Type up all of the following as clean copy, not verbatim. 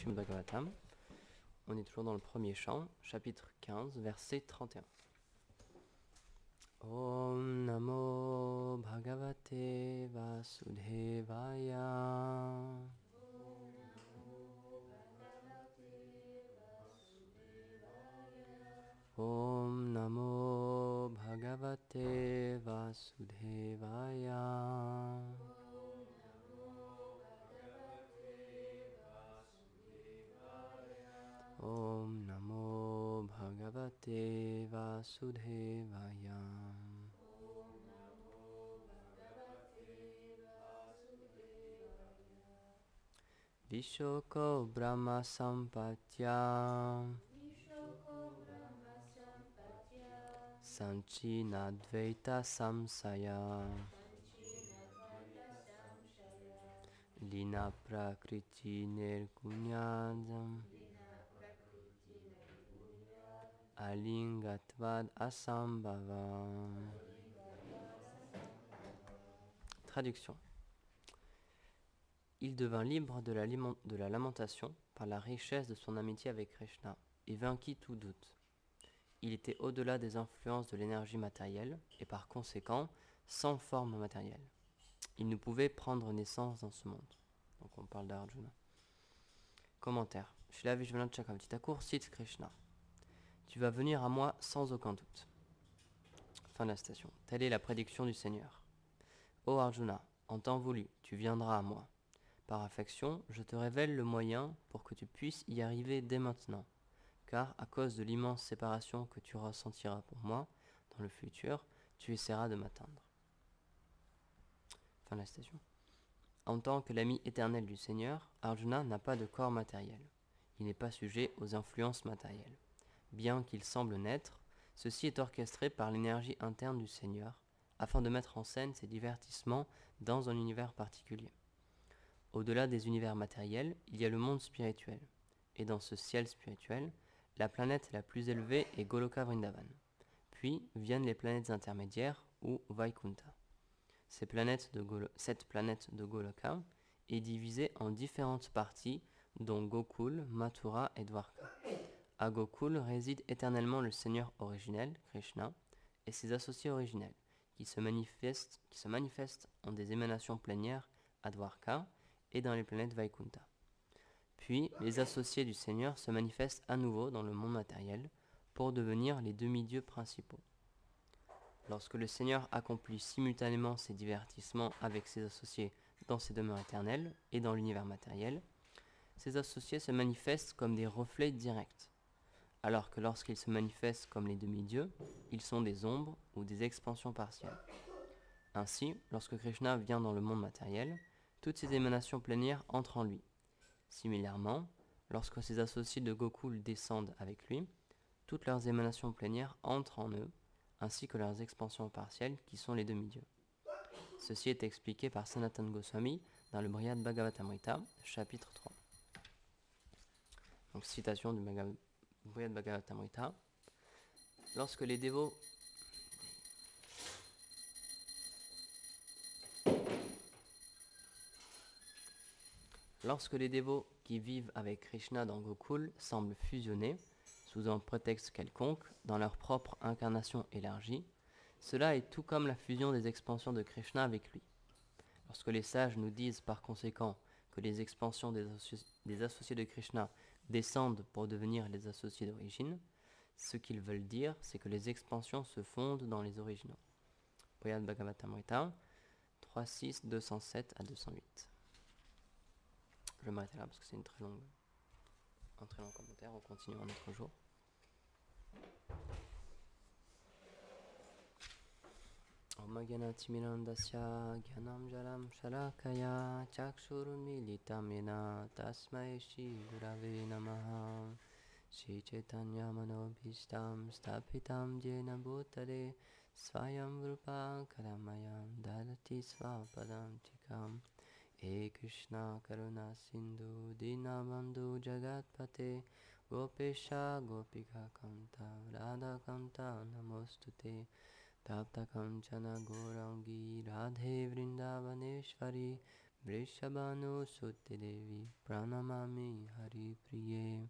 Srimad Bhagavatam. On est toujours dans le premier chant, chapitre 15, verset 31. Om Namo Bhagavate Vasudevaya. Om Namo Bhagavate Vasudevaya. Om Namo Bhagavate Vasudevaya. Vishoko Brahma Sampatya Sanchina Dvaita Samsaya Lina Prakriti Nirgunyadam Alingatvad Asambhava. Traduction. Il devint libre de la lamentation par la richesse de son amitié avec Krishna et vainquit tout doute. Il était au-delà des influences de l'énergie matérielle et par conséquent sans forme matérielle. Il ne pouvait prendre naissance dans ce monde. Donc on parle d'Arjuna. Commentaire. Srila Vishwanath Chakravarti Thakur cite Krishna. Tu vas venir à moi sans aucun doute. Fin de la citation. Telle est la prédiction du Seigneur. Ô Arjuna, en temps voulu, tu viendras à moi. Par affection, je te révèle le moyen pour que tu puisses y arriver dès maintenant. Car, à cause de l'immense séparation que tu ressentiras pour moi, dans le futur, tu essaieras de m'atteindre. Fin de la citation. En tant que l'ami éternel du Seigneur, Arjuna n'a pas de corps matériel. Il n'est pas sujet aux influences matérielles. Bien qu'il semble naître, ceci est orchestré par l'énergie interne du Seigneur, afin de mettre en scène ses divertissements dans un univers particulier. Au-delà des univers matériels, il y a le monde spirituel. Et dans ce ciel spirituel, la planète la plus élevée est Goloka Vrindavan. Puis viennent les planètes intermédiaires ou Vaikunta. Cette planète de Goloka est divisée en différentes parties, dont Gokul, Mathura et Dwarka. À Gokul réside éternellement le Seigneur originel, Krishna, et ses associés originels, qui se manifestent en des émanations plénières à Dwarka et dans les planètes Vaikunta. Puis, les associés du Seigneur se manifestent à nouveau dans le monde matériel pour devenir les demi-dieux principaux. Lorsque le Seigneur accomplit simultanément ses divertissements avec ses associés dans ses demeures éternelles et dans l'univers matériel, ses associés se manifestent comme des reflets directs, alors que lorsqu'ils se manifestent comme les demi-dieux, ils sont des ombres ou des expansions partielles. Ainsi, lorsque Krishna vient dans le monde matériel, toutes ces émanations plénières entrent en lui. Similairement, lorsque ses associés de Gokul descendent avec lui, toutes leurs émanations plénières entrent en eux, ainsi que leurs expansions partielles qui sont les demi-dieux. Ceci est expliqué par Sanatana Goswami dans le Brihad Bhagavatamrita, chapitre 3. Donc citation du Brihad Bhagavatamrita. Lorsque les dévots qui vivent avec Krishna dans Gokul semblent fusionner, sous un prétexte quelconque, dans leur propre incarnation élargie, cela est tout comme la fusion des expansions de Krishna avec lui. Lorsque les sages nous disent par conséquent que les expansions des associés de Krishna descendent pour devenir les associés d'origine, ce qu'ils veulent dire, c'est que les expansions se fondent dans les originaux. Brihad Bhagavatamrita 3.6, 207 à 208. Je vais m'arrêter là parce que c'est un très long commentaire. On continue un autre jour. Om Gyanatimirandasya Gyanam Jalam Shalakaya Chakshurunmilitam Yena Tasmai Shri Gurave Namaha Shri Chaitanya Manobhishtam Stapitam Jena Bhutale Swayam Rupa Karamayam Dadati Svapadam Tikam He Krishna Karuna Sindhu Dinabandhu Jagatpate Gopesha Gopika Kanta Radha Kanta Namostute Tapta Kanchana Gaurangi Radhe Vrindavaneshwari Vrishabhanu Sutte Devi Pranamami Hari Priye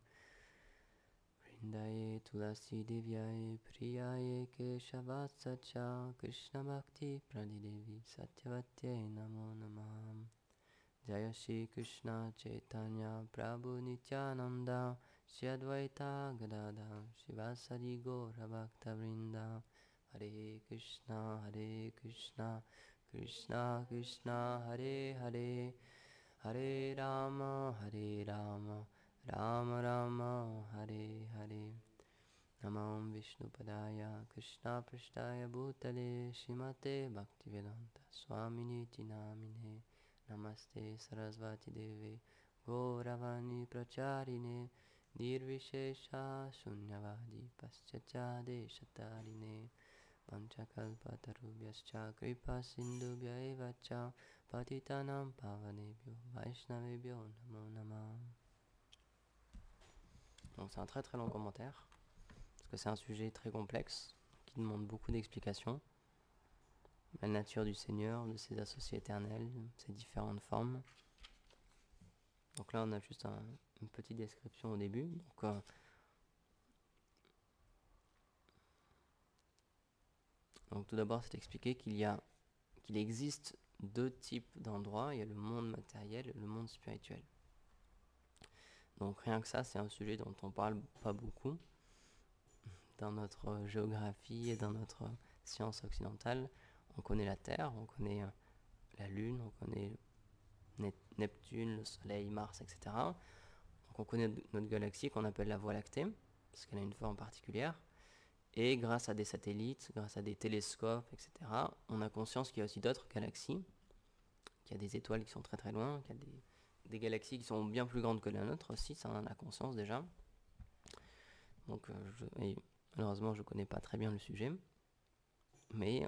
Vrindaye Tulasi Devyaye Priyaye Keshavatsacha Krishna Bhakti Pradidevi Satyavatye Namo Namah Jaya Shri Krishna Chaitanya Prabhu Nityananda Shri Advaita Gadadhar Shivasari Gaura Bhakta Vrinda Hare Krishna Krishna Krishna Hare Hare Hare Rama Rama Rama Hare Hare Namam Vishnu Padaya Krishna Prishtaya Bhutale Shrimate Bhaktivedanta Swaminiti Namine Namaste Sarasvati Deve Gauravani Pracharine Nirvishesha Shunyavadi Paschatya Deshatarine Panchakalpatarubhyascha Kripa Sindhubhya Evacha Patitanam Pavanebhyo Vaishnavebhyo Namo Namah. Donc c'est un très très long commentaire, parce que c'est un sujet très complexe, qui demande beaucoup d'explications. La nature du Seigneur, de ses associés éternels, ses différentes formes. Donc là on a juste une petite description au début. Donc tout d'abord c'est expliqué qu'il existe deux types d'endroits. Il y a le monde matériel et le monde spirituel. Donc rien que ça, c'est un sujet dont on parle pas beaucoup dans notre géographie et dans notre science occidentale. On connaît la Terre, on connaît la Lune, on connaît Neptune, le Soleil, Mars, etc. Donc on connaît notre galaxie qu'on appelle la Voie lactée, parce qu'elle a une forme particulière. Et grâce à des satellites, grâce à des télescopes, etc., on a conscience qu'il y a aussi d'autres galaxies, qu'il y a des étoiles qui sont très très loin, qu'il y a des galaxies qui sont bien plus grandes que la nôtre aussi, ça on en a conscience déjà. Donc malheureusement je ne connais pas très bien le sujet, mais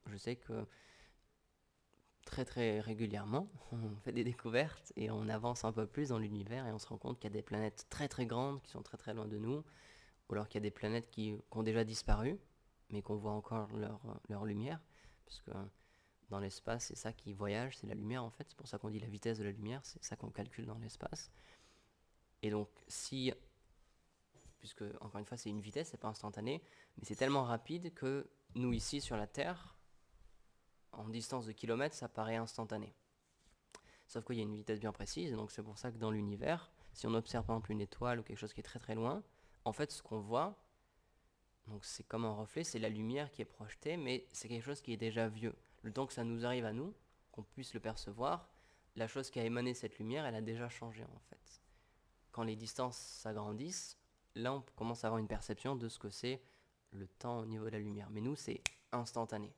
je sais que très très régulièrement on fait des découvertes et on avance un peu plus dans l'univers et on se rend compte qu'il y a des planètes très très grandes qui sont très très loin de nous, ou alors qu'il y a des planètes qui ont déjà disparu mais qu'on voit encore leur lumière, parce que dans l'espace c'est ça qui voyage, c'est la lumière en fait, c'est pour ça qu'on dit la vitesse de la lumière, c'est ça qu'on calcule dans l'espace. Et donc puisque encore une fois c'est une vitesse, c'est pas instantané, mais c'est tellement rapide que nous ici sur la Terre, en distance de kilomètres, ça paraît instantané. Sauf qu'il y a une vitesse bien précise, donc c'est pour ça que dans l'univers, si on observe par exemple une étoile ou quelque chose qui est très très loin, en fait ce qu'on voit, donc c'est comme un reflet, c'est la lumière qui est projetée, mais c'est quelque chose qui est déjà vieux. Le temps que ça nous arrive à nous, qu'on puisse le percevoir, la chose qui a émané cette lumière, elle a déjà changé en fait. Quand les distances s'agrandissent, là on commence à avoir une perception de ce que c'est le temps au niveau de la lumière. Mais nous, c'est instantané.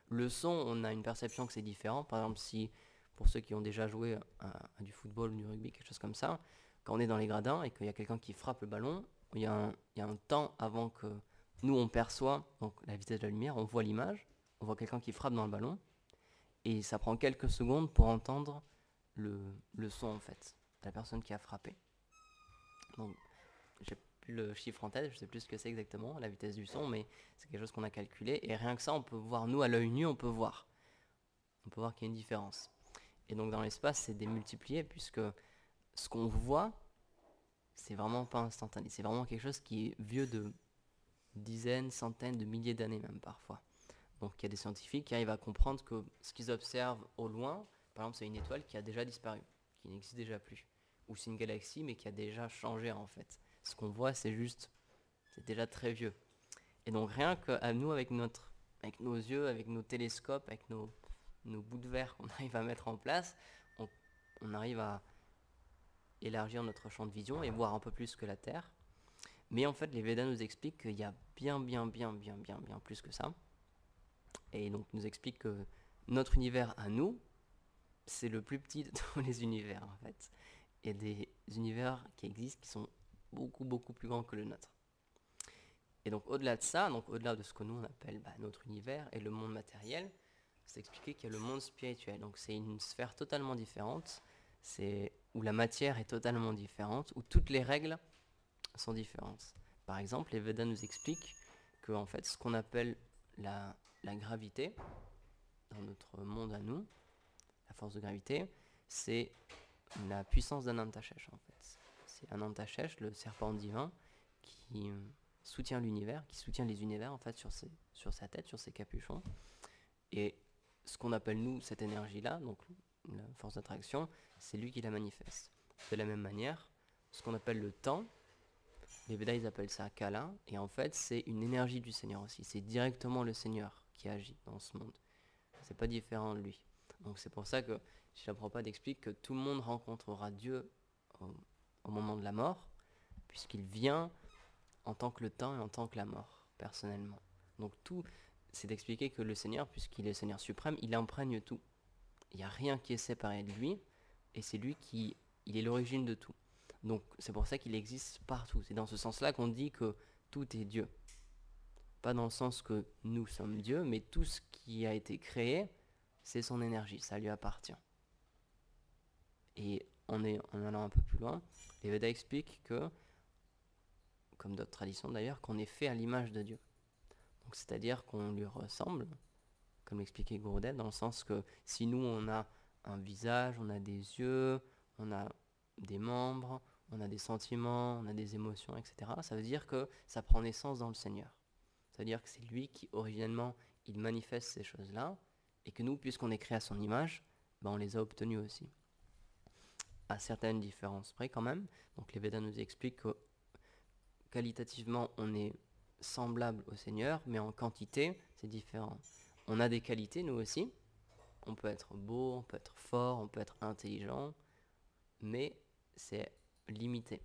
Le son, on a une perception que c'est différent. Par exemple, si, pour ceux qui ont déjà joué à du football ou du rugby, quelque chose comme ça, quand on est dans les gradins et qu'il y a quelqu'un qui frappe le ballon, il y a un temps avant que nous, on perçoit donc, la vitesse de la lumière, on voit l'image, on voit quelqu'un qui frappe dans le ballon, et ça prend quelques secondes pour entendre le son, en fait, de la personne qui a frappé. Donc, j'ai plus le chiffre en tête, je sais plus ce que c'est exactement, la vitesse du son, mais c'est quelque chose qu'on a calculé, et rien que ça, on peut voir, nous, à l'œil nu, on peut voir qu'il y a une différence. Et donc, dans l'espace, c'est démultiplié, puisque ce qu'on voit, c'est vraiment pas instantané, c'est vraiment quelque chose qui est vieux de dizaines, centaines de milliers d'années même parfois. Donc il y a des scientifiques qui arrivent à comprendre que ce qu'ils observent au loin, par exemple c'est une étoile qui a déjà disparu, qui n'existe déjà plus, ou c'est une galaxie mais qui a déjà changé en fait. Ce qu'on voit c'est déjà très vieux. Et donc rien qu'à nous avec nos yeux, avec nos télescopes, avec nos bouts de verre qu'on arrive à mettre en place, on arrive à élargir notre champ de vision et voir un peu plus que la Terre. Mais en fait, les Védas nous expliquent qu'il y a bien plus que ça. Et donc, nous expliquent que notre univers à nous, c'est le plus petit de tous les univers, en fait. Il y a des univers qui existent qui sont beaucoup plus grands que le nôtre. Et donc, au-delà de ça, donc au-delà de ce que nous, on appelle notre univers et le monde matériel, c'est expliqué qu'il y a le monde spirituel. Donc, c'est une sphère totalement différente, où la matière est totalement différente, où toutes les règles sont différentes. Par exemple, les Védas nous expliquent que en fait, ce qu'on appelle la gravité dans notre monde à nous, la force de gravité, c'est la puissance d'Anantashesh en fait. C'est Anantashesh, le serpent divin, qui soutient l'univers, qui soutient les univers en fait sur sa tête, sur ses capuchons. Et ce qu'on appelle nous cette énergie-là, donc la force d'attraction, c'est lui qui la manifeste. De la même manière, ce qu'on appelle le temps, les Védas ils appellent ça Kala, et en fait c'est une énergie du Seigneur aussi. C'est directement le Seigneur qui agit dans ce monde. C'est pas différent de lui. Donc c'est pour ça que Srila Prabhupada explique que tout le monde rencontrera Dieu au moment de la mort, puisqu'il vient en tant que le temps et en tant que la mort, personnellement. Donc tout, c'est d'expliquer que le Seigneur, puisqu'il est le Seigneur suprême, il imprègne tout. Il n'y a rien qui est séparé de lui, et c'est lui qui il est l'origine de tout. Donc c'est pour ça qu'il existe partout. C'est dans ce sens-là qu'on dit que tout est Dieu. Pas dans le sens que nous sommes Dieu, mais tout ce qui a été créé, c'est son énergie, ça lui appartient. Et en allant un peu plus loin, les Védas expliquent que, comme d'autres traditions d'ailleurs, qu'on est fait à l'image de Dieu. Donc c'est-à-dire qu'on lui ressemble, comme l'expliquait Gurudev, dans le sens que si nous on a un visage, on a des yeux, on a des membres, on a des sentiments, on a des émotions, etc., ça veut dire que ça prend naissance dans le Seigneur. Ça veut dire que c'est lui qui, originellement, il manifeste ces choses-là, et que nous, puisqu'on est créé à son image, ben on les a obtenues aussi. À certaines différences près quand même. Donc les Védas nous expliquent que qualitativement, on est semblable au Seigneur, mais en quantité, c'est différent. On a des qualités, nous aussi. On peut être beau, on peut être fort, on peut être intelligent, mais c'est limité.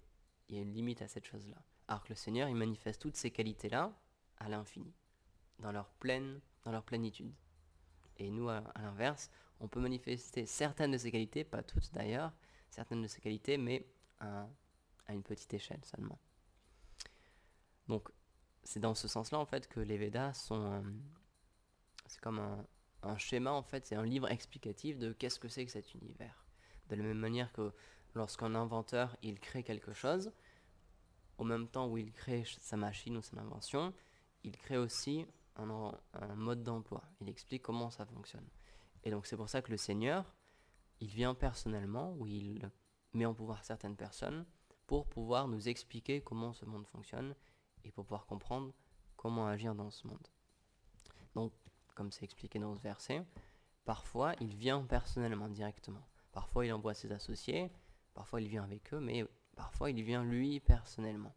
Il y a une limite à cette chose-là. Alors que le Seigneur, il manifeste toutes ces qualités-là à l'infini, dans leur plénitude. Et nous, à l'inverse, on peut manifester certaines de ces qualités, pas toutes d'ailleurs, certaines de ces qualités, mais à une petite échelle seulement. Donc, c'est dans ce sens-là, en fait, que les Védas sont... c'est comme un schéma, en fait, c'est un livre explicatif de qu'est-ce que c'est que cet univers. De la même manière que lorsqu'un inventeur, il crée quelque chose, au même temps où il crée sa machine ou son invention, il crée aussi un mode d'emploi. Il explique comment ça fonctionne. Et donc c'est pour ça que le Seigneur, il vient personnellement, où il met en pouvoir certaines personnes, pour pouvoir nous expliquer comment ce monde fonctionne, et pour pouvoir comprendre comment agir dans ce monde. Donc, comme c'est expliqué dans ce verset, parfois il vient personnellement, directement. Parfois il envoie ses associés, parfois il vient avec eux, mais parfois il vient lui personnellement.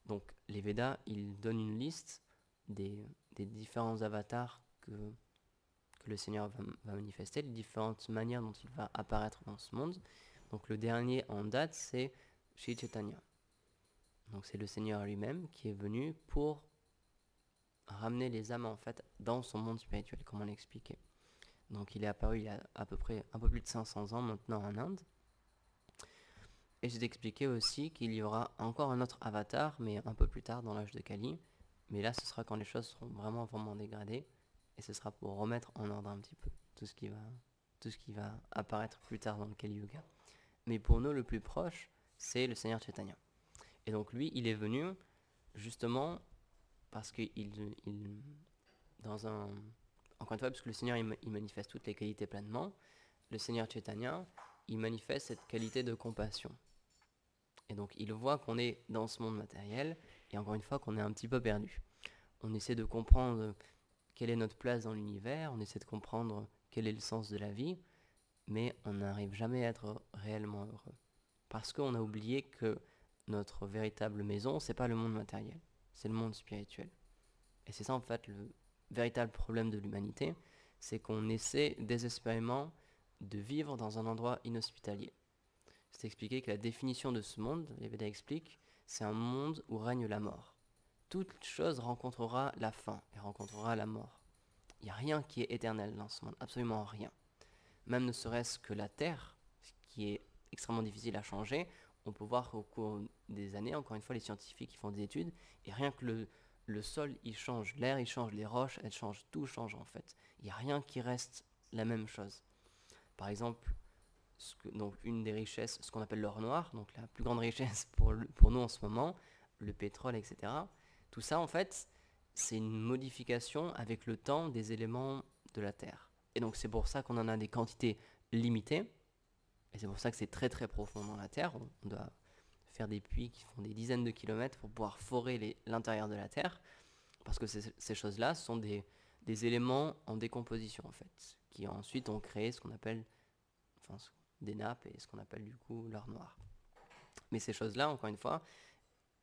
Donc les Védas, ils donnent une liste des différents avatars que le Seigneur va manifester, les différentes manières dont il va apparaître dans ce monde. Donc le dernier en date, c'est Sri Chaitanya. Donc c'est le Seigneur lui-même qui est venu pour ramener les âmes en fait dans son monde spirituel, comme on l'expliquait. Donc il est apparu il y a à peu près un peu plus de 500 ans maintenant en Inde. Et j'ai expliqué aussi qu'il y aura encore un autre avatar, mais un peu plus tard dans l'âge de Kali. Mais là, ce sera quand les choses seront vraiment dégradées. Et ce sera pour remettre en ordre un petit peu tout ce qui va apparaître plus tard dans le Kali Yuga. Mais pour nous, le plus proche, c'est le Seigneur Chaitanya. Et donc lui, il est venu justement parce qu'il encore une fois, parce que le Seigneur, il manifeste toutes les qualités pleinement. Le Seigneur Chaitanya, il manifeste cette qualité de compassion. Et donc, il voit qu'on est dans ce monde matériel, et encore une fois, qu'on est un petit peu perdu. On essaie de comprendre quelle est notre place dans l'univers, on essaie de comprendre quel est le sens de la vie, mais on n'arrive jamais à être réellement heureux. Parce qu'on a oublié que notre véritable maison, c'est pas le monde matériel, c'est le monde spirituel. Et c'est ça, en fait, le véritable problème de l'humanité, c'est qu'on essaie désespérément de vivre dans un endroit inhospitalier. C'est expliqué que la définition de ce monde, les Védas expliquent, c'est un monde où règne la mort. Toute chose rencontrera la fin et rencontrera la mort. Il n'y a rien qui est éternel dans ce monde, absolument rien. Même ne serait-ce que la Terre, ce qui est extrêmement difficile à changer, on peut voir qu'au cours des années, encore une fois, les scientifiques qui font des études, et rien que le sol, il change, l'air, il change, les roches, elles changent, tout change en fait. Il n'y a rien qui reste la même chose. Par exemple, donc une des richesses, ce qu'on appelle l'or noir, donc la plus grande richesse pour nous en ce moment, le pétrole, etc. Tout ça, en fait, c'est une modification avec le temps des éléments de la Terre. Et donc c'est pour ça qu'on en a des quantités limité, et c'est pour ça que c'est très très profond dans la Terre. On doit faire des puits qui font des dizaines de kilomètres pour pouvoir forer l'intérieur de la Terre, parce que ces choses-là sont des éléments en décomposition en fait, qui ensuite ont créé ce qu'on appelle des nappes et ce qu'on appelle du coup l'or noir. Mais ces choses-là, encore une fois,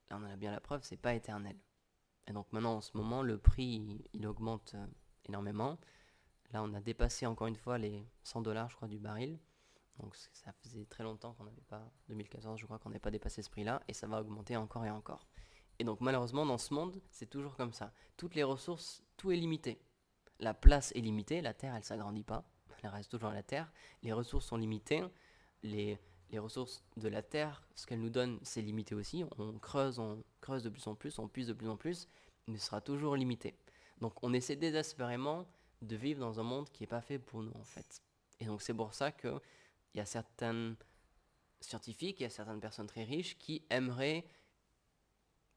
là on en a bien la preuve, c'est pas éternel. Et donc maintenant en ce moment le prix il augmente énormément. Là on a dépassé encore une fois les $100 je crois du baril. Donc ça faisait très longtemps qu'on n'avait pas, 2014 je crois qu'on n'avait pas dépassé ce prix-là, et ça va augmenter encore et encore. Et donc malheureusement dans ce monde c'est toujours comme ça. Toutes les ressources, tout est limité. La place est limitée, la Terre elle s'agrandit pas, elle reste toujours la Terre. Les ressources sont limitées, les ressources de la Terre, ce qu'elle nous donne c'est limité aussi. On creuse de plus en plus, on puise de plus en plus, mais ce sera toujours limité. Donc on essaie désespérément de vivre dans un monde qui n'est pas fait pour nous en fait. Et donc c'est pour ça que il y a certains scientifiques, il y a certaines personnes très riches qui aimeraient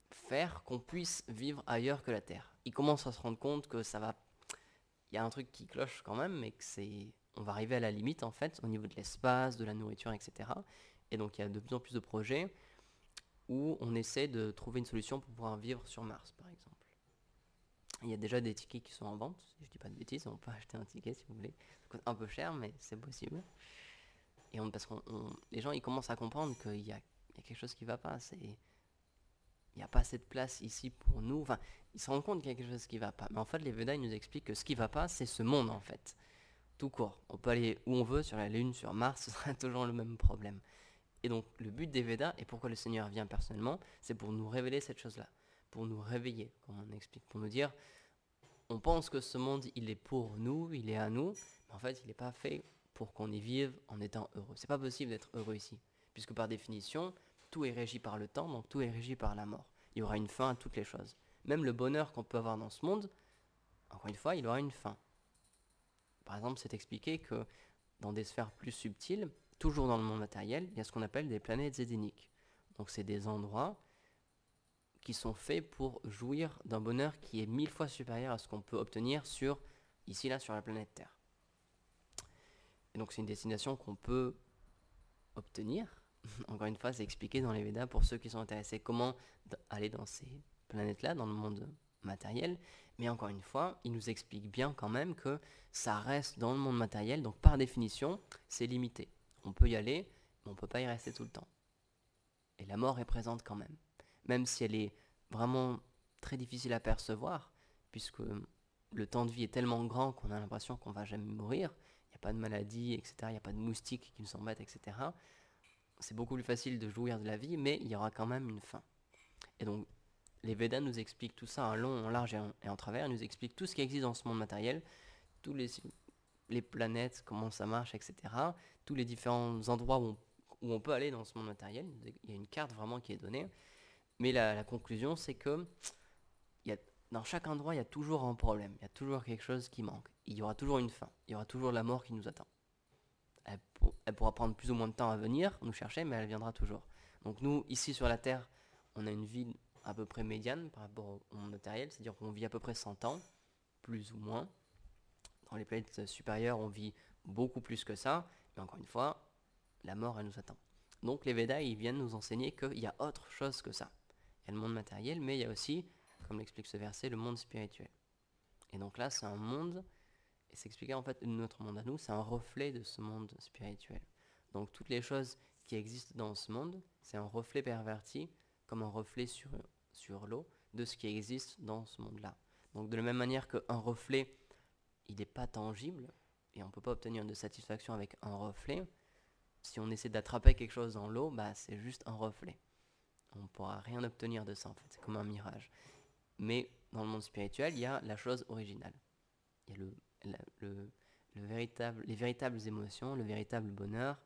faire qu'on puisse vivre ailleurs que la Terre. Ils commencent à se rendre compte que ça va, il y a un truc qui cloche quand même, mais que on va arriver à la limite en fait au niveau de l'espace, de la nourriture, etc. Et donc il y a de plus en plus de projets où on essaie de trouver une solution pour pouvoir vivre sur Mars par exemple. Il y a déjà des tickets qui sont en vente, si je dis pas de bêtises, on peut acheter un ticket si vous voulez. Ça coûte un peu cher, mais c'est possible. Et parce que les gens ils commencent à comprendre qu'il y a quelque chose qui ne va pas. Il n'y a pas assez de place ici pour nous. Enfin, ils se rendent compte qu'il y a quelque chose qui ne va pas. Mais en fait, les Védas ils nous expliquent que ce qui ne va pas, c'est ce monde en fait. Tout court. On peut aller où on veut, sur la Lune, sur Mars, ce sera toujours le même problème. Et donc, le but des Védas, et pourquoi le Seigneur vient personnellement, c'est pour nous révéler cette chose-là. Pour nous réveiller, comme on explique. Pour nous dire, on pense que ce monde, il est pour nous, il est à nous. Mais en fait, il n'est pas fait pour qu'on y vive en étant heureux. C'est pas possible d'être heureux ici, puisque par définition, tout est régi par le temps, donc tout est régi par la mort. Il y aura une fin à toutes les choses. Même le bonheur qu'on peut avoir dans ce monde, encore une fois, il aura une fin. Par exemple, c'est expliqué que dans des sphères plus subtiles, toujours dans le monde matériel, il y a ce qu'on appelle des planètes zédéniques. Donc c'est des endroits qui sont faits pour jouir d'un bonheur qui est 1000 fois supérieur à ce qu'on peut obtenir ici là sur la planète Terre. Et donc c'est une destination qu'on peut obtenir. Encore une fois, c'est expliqué dans les Védas pour ceux qui sont intéressés comment aller dans ces planètes-là, dans le monde matériel. Mais encore une fois, il nous explique bien quand même que ça reste dans le monde matériel, donc par définition, c'est limité. On peut y aller, mais on ne peut pas y rester tout le temps. Et la mort est présente quand même. Même si elle est vraiment très difficile à percevoir, puisque le temps de vie est tellement grand qu'on a l'impression qu'on ne va jamais mourir. Il n'y a pas de maladie, etc. Il n'y a pas de moustiques qui nous embêtent, etc. C'est beaucoup plus facile de jouir de la vie, mais il y aura quand même une fin. Et donc, les Védas nous expliquent tout ça en long, en large et en travers. Ils nous expliquent tout ce qui existe dans ce monde matériel, tous les planètes, comment ça marche, etc. Tous les différents endroits où on peut aller dans ce monde matériel. Il y a une carte vraiment qui est donnée. Mais la conclusion, c'est que dans chaque endroit, il y a toujours un problème. Il y a toujours quelque chose qui manque. Il y aura toujours une fin. Il y aura toujours la mort qui nous attend. Elle pourra prendre plus ou moins de temps à venir nous chercher, mais elle viendra toujours. Donc nous, ici sur la Terre, on a une vie à peu près médiane par rapport au monde matériel, c'est-à-dire qu'on vit à peu près 100 ans, plus ou moins. Dans les planètes supérieures, on vit beaucoup plus que ça, mais encore une fois, la mort, elle nous attend. Donc les Védas, ils viennent nous enseigner qu'il y a autre chose que ça. Il y a le monde matériel, mais il y a aussi, comme l'explique ce verset, le monde spirituel. Et donc là, c'est un monde, et c'est expliqué en fait, notre monde à nous, c'est un reflet de ce monde spirituel. Donc toutes les choses qui existent dans ce monde, c'est un reflet perverti, comme un reflet sur l'eau, de ce qui existe dans ce monde-là. Donc de la même manière qu'un reflet, il n'est pas tangible, et on ne peut pas obtenir de satisfaction avec un reflet, si on essaie d'attraper quelque chose dans l'eau, bah, c'est juste un reflet. On ne pourra rien obtenir de ça en fait, c'est comme un mirage. Mais dans le monde spirituel, il y a la chose originale. Il y a les véritables émotions, le véritable bonheur,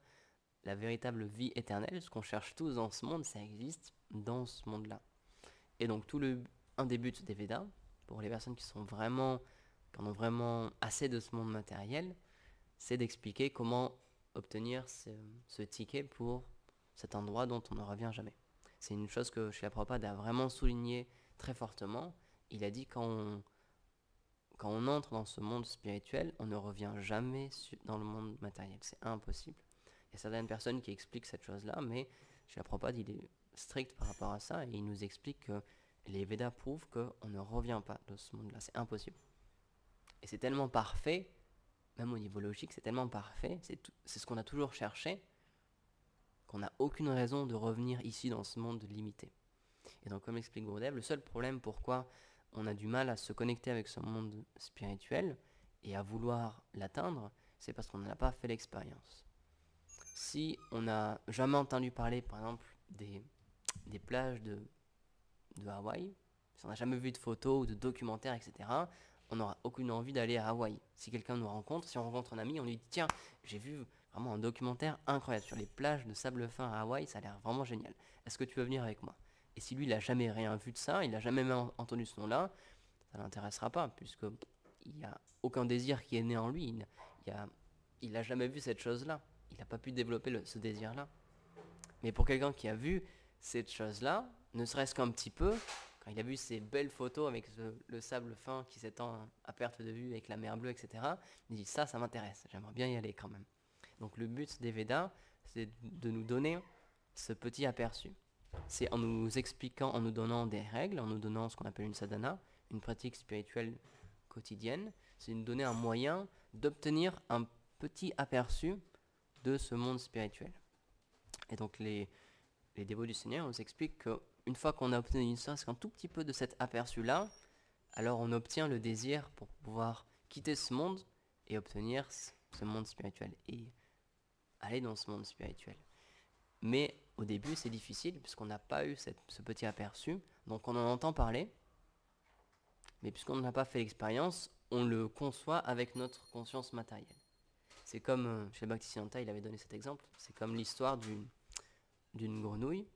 la véritable vie éternelle. Ce qu'on cherche tous dans ce monde, ça existe dans ce monde-là. Et donc un des buts des Védas, pour les personnes qui en ont vraiment assez de ce monde matériel, c'est d'expliquer comment obtenir ce ticket pour cet endroit dont on ne revient jamais. C'est une chose que Srila Prabhupada a vraiment souligné très fortement. Il a dit quand quand on entre dans ce monde spirituel, on ne revient jamais dans le monde matériel. C'est impossible. Il y a certaines personnes qui expliquent cette chose-là, mais Srila Prabhupada, il est strict par rapport à ça et il nous explique que les Védas prouvent qu'on ne revient pas de ce monde-là. C'est impossible. Et c'est tellement parfait, même au niveau logique, c'est tellement parfait, c'est ce qu'on a toujours cherché, qu'on n'a aucune raison de revenir ici dans ce monde limité. Et donc, comme explique Gurudev, le seul problème pourquoi on a du mal à se connecter avec ce monde spirituel et à vouloir l'atteindre, c'est parce qu'on n'a pas fait l'expérience. Si on n'a jamais entendu parler, par exemple, des plages de Hawaï, si on n'a jamais vu de photos ou de documentaires, etc., on n'aura aucune envie d'aller à Hawaï. Si quelqu'un nous rencontre, si on rencontre un ami, on lui dit « Tiens, j'ai vu vraiment un documentaire incroyable sur les plages de sable fin à Hawaï, ça a l'air vraiment génial. Est-ce que tu veux venir avec moi ?» Et si lui, il n'a jamais rien vu de ça, il n'a jamais même entendu ce nom-là, ça ne l'intéressera pas, puisqu'il n'y a aucun désir qui est né en lui. Il n'a jamais vu cette chose-là. Il n'a pas pu développer ce désir-là. Mais pour quelqu'un qui a vu cette chose-là, ne serait-ce qu'un petit peu, quand il a vu ces belles photos avec le sable fin qui s'étend à perte de vue avec la mer bleue, etc., il dit ça m'intéresse, j'aimerais bien y aller quand même. Donc le but des Védas, c'est de nous donner ce petit aperçu. C'est en nous expliquant, en nous donnant des règles, en nous donnant ce qu'on appelle une sadhana, une pratique spirituelle quotidienne, c'est de nous donner un moyen d'obtenir un petit aperçu de ce monde spirituel. Et donc les dévots du Seigneur nous expliquent qu'une fois qu'on a obtenu un tout petit peu de cet aperçu-là, alors on obtient le désir pour pouvoir quitter ce monde et obtenir ce monde spirituel et aller dans ce monde spirituel. Mais au début, c'est difficile puisqu'on n'a pas eu ce petit aperçu. Donc on en entend parler, mais puisqu'on n'a pas fait l'expérience, on le conçoit avec notre conscience matérielle. C'est comme, chez Bhaktisiddhanta, il avait donné cet exemple, c'est comme l'histoire d'une grenouille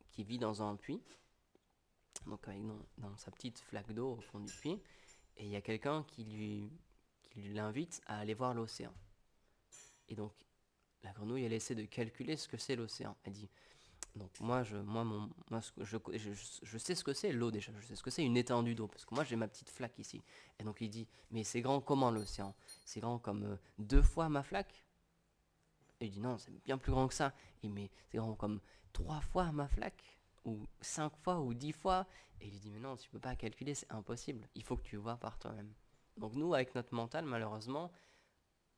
qui vit dans un puits, donc avec dans sa petite flaque d'eau au fond du puits, et il y a quelqu'un qui l'invite à aller voir l'océan. Et donc, la grenouille, elle essaie de calculer ce que c'est l'océan. Elle dit, donc je sais ce que c'est l'eau déjà, je sais ce que c'est une étendue d'eau, parce que moi j'ai ma petite flaque ici. Et donc il dit, mais c'est grand comment l'océan? C'est grand comme 2 fois ma flaque? Et il dit, non, c'est bien plus grand que ça. Et mais c'est grand comme 3 fois ma flaque? Ou 5 fois, ou 10 fois? Et il lui dit, mais non, tu peux pas calculer, c'est impossible. Il faut que tu vois par toi-même. Donc nous, avec notre mental, malheureusement,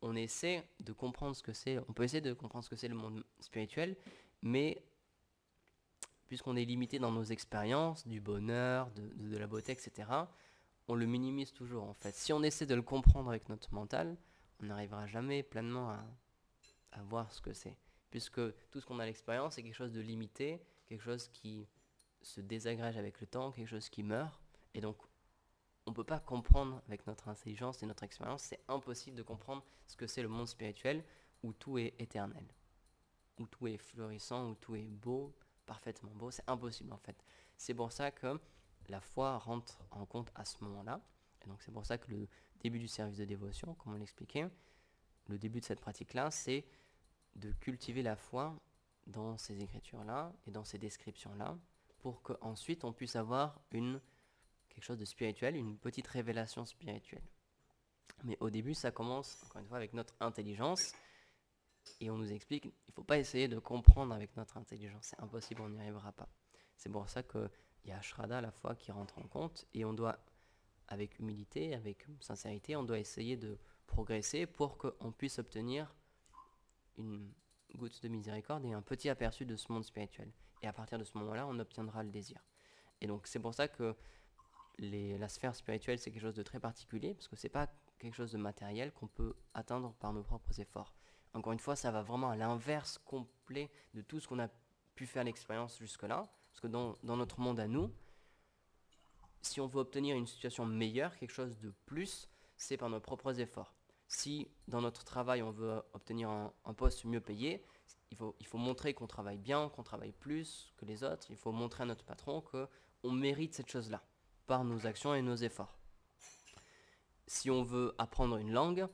on essaie de comprendre ce que c'est, on peut essayer de comprendre ce que c'est le monde spirituel, mais puisqu'on est limité dans nos expériences, du bonheur, de la beauté, etc., on le minimise toujours en fait. Si on essaie de le comprendre avec notre mental, on n'arrivera jamais pleinement à voir ce que c'est. Puisque tout ce qu'on a à l'expérience, c'est quelque chose de limité, quelque chose qui se désagrège avec le temps, quelque chose qui meurt. Et donc, on ne peut pas comprendre avec notre intelligence et notre expérience, c'est impossible de comprendre ce que c'est le monde spirituel où tout est éternel, où tout est florissant, où tout est beau, parfaitement beau. C'est impossible en fait. C'est pour ça que la foi rentre en compte à ce moment-là. Et donc c'est pour ça que le début du service de dévotion, comme on l'expliquait, le début de cette pratique-là, c'est de cultiver la foi dans ces écritures-là et dans ces descriptions-là pour qu'ensuite on puisse avoir quelque chose de spirituel, une petite révélation spirituelle. Mais au début, ça commence, encore une fois, avec notre intelligence. Et on nous explique qu'il ne faut pas essayer de comprendre avec notre intelligence. C'est impossible, on n'y arrivera pas. C'est pour ça qu'il y a Shraddha, la foi, qui rentre en compte. Et on doit, avec humilité, avec sincérité, on doit essayer de progresser pour qu'on puisse obtenir une goutte de miséricorde et un petit aperçu de ce monde spirituel. Et à partir de ce moment-là, on obtiendra le désir. Et donc c'est pour ça que la sphère spirituelle, c'est quelque chose de très particulier, parce que c'est pas quelque chose de matériel qu'on peut atteindre par nos propres efforts. Encore une fois, ça va vraiment à l'inverse complet de tout ce qu'on a pu faire l'expérience jusque-là, parce que dans notre monde à nous, si on veut obtenir une situation meilleure, quelque chose de plus, c'est par nos propres efforts. Si dans notre travail, on veut obtenir un poste mieux payé, il faut montrer qu'on travaille bien, qu'on travaille plus que les autres, il faut montrer à notre patron qu'on mérite cette chose-là par nos actions et nos efforts. Si on veut apprendre une langue,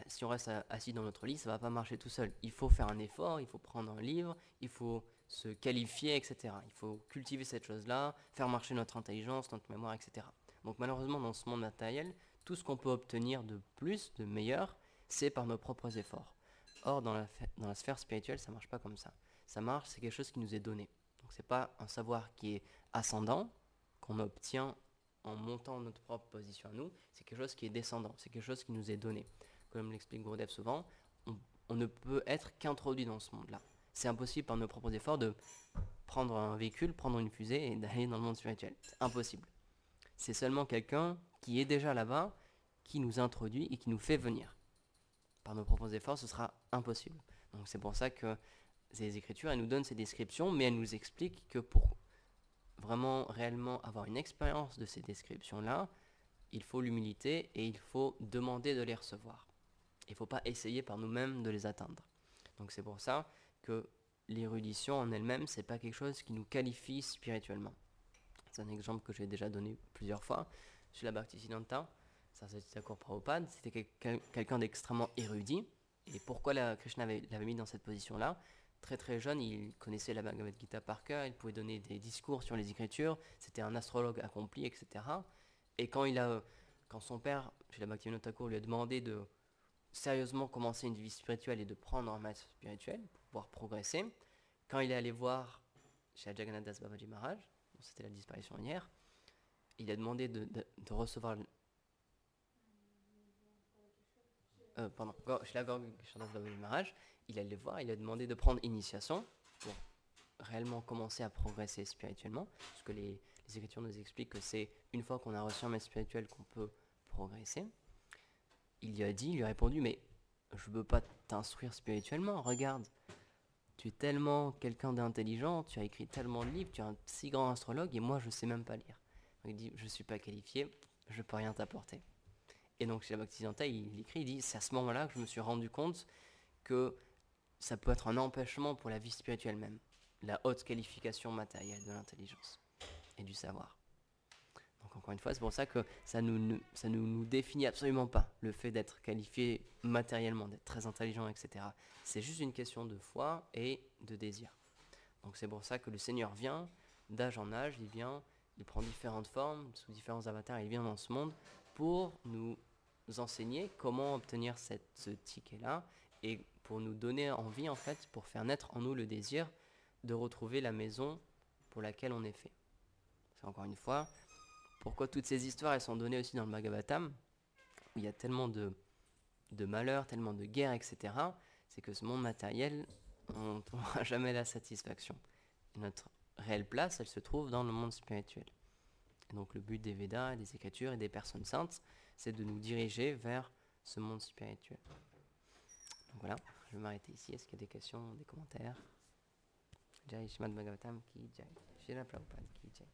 si on reste assis dans notre lit, ça ne va pas marcher tout seul. Il faut faire un effort, il faut prendre un livre, il faut se qualifier, etc. Il faut cultiver cette chose-là, faire marcher notre intelligence, notre mémoire, etc. Donc malheureusement, dans ce monde matériel, tout ce qu'on peut obtenir de plus, de meilleur, c'est par nos propres efforts. Or, dans la sphère spirituelle, ça ne marche pas comme ça. Ça marche, c'est quelque chose qui nous est donné. Donc c'est pas un savoir qui est ascendant, qu'on obtient en montant notre propre position à nous, c'est quelque chose qui est descendant, c'est quelque chose qui nous est donné. Comme l'explique Gurudev souvent, on ne peut être qu'introduit dans ce monde-là. C'est impossible par nos propres efforts de prendre un véhicule, prendre une fusée et d'aller dans le monde spirituel. C'est impossible. C'est seulement quelqu'un qui est déjà là-bas, qui nous introduit et qui nous fait venir. Par nos propres efforts, ce sera impossible. Donc c'est pour ça que ces écritures, elles nous donnent ces descriptions, mais elles nous expliquent que pour vraiment, réellement avoir une expérience de ces descriptions-là, il faut l'humilité et il faut demander de les recevoir. Il ne faut pas essayer par nous-mêmes de les atteindre. Donc c'est pour ça que l'érudition en elle-même, c'est pas quelque chose qui nous qualifie spirituellement. C'est un exemple que j'ai déjà donné plusieurs fois. Srila Bhaktisiddhanta, Saraswati Thakur Prabhupada, c'était quelqu'un d'extrêmement érudit. Et pourquoi Krishna l'avait mis dans cette position-là? Très très jeune, il connaissait la Bhagavad Gita par cœur, il pouvait donner des discours sur les écritures, c'était un astrologue accompli, etc. Et quand son père, Srila Bhaktivinoda Thakur, lui a demandé de sérieusement commencer une vie spirituelle et de prendre un maître spirituel pour pouvoir progresser, quand il est allé voir chez Jagannath Das Babaji Maharaj, c'était la disparition hier, il a demandé de recevoir chez la Gaur Krishna Das Babaji Maharaj, il allait voir, il a demandé de prendre initiation pour réellement commencer à progresser spirituellement, parce que les Écritures nous expliquent que c'est une fois qu'on a reçu un maître spirituel qu'on peut progresser. Il lui a répondu, mais je ne veux pas t'instruire spirituellement, regarde, tu es tellement quelqu'un d'intelligent, tu as écrit tellement de livres, tu es un si grand astrologue, et moi je ne sais même pas lire. Donc il dit, je ne suis pas qualifié, je ne peux rien t'apporter. Et donc chez la Bhaktisiddhanta, il écrit, il dit, c'est à ce moment-là que je me suis rendu compte que ça peut être un empêchement pour la vie spirituelle même, la haute qualification matérielle de l'intelligence et du savoir. Donc encore une fois, c'est pour ça que ça nous définit absolument pas, le fait d'être qualifié matériellement, d'être très intelligent, etc. C'est juste une question de foi et de désir. Donc c'est pour ça que le Seigneur vient, d'âge en âge, il prend différentes formes, sous différents avatars, il vient dans ce monde pour nous enseigner comment obtenir ce ticket-là et pour nous donner envie, en fait, pour faire naître en nous le désir de retrouver la maison pour laquelle on est fait. C'est encore une fois, pourquoi toutes ces histoires, elles sont données aussi dans le Bhagavatam, où il y a tellement de malheurs, tellement de guerres, etc., c'est que ce monde matériel, on ne trouvera jamais la satisfaction. Et notre réelle place, elle se trouve dans le monde spirituel. Et donc le but des Védas, des Écritures et des personnes saintes, c'est de nous diriger vers ce monde spirituel. Donc voilà, je vais m'arrêter ici. Est-ce qu'il y a des questions, des commentaires? Jai Srimad Bhagavatam ki jai. Srila Prabhupada ki jai.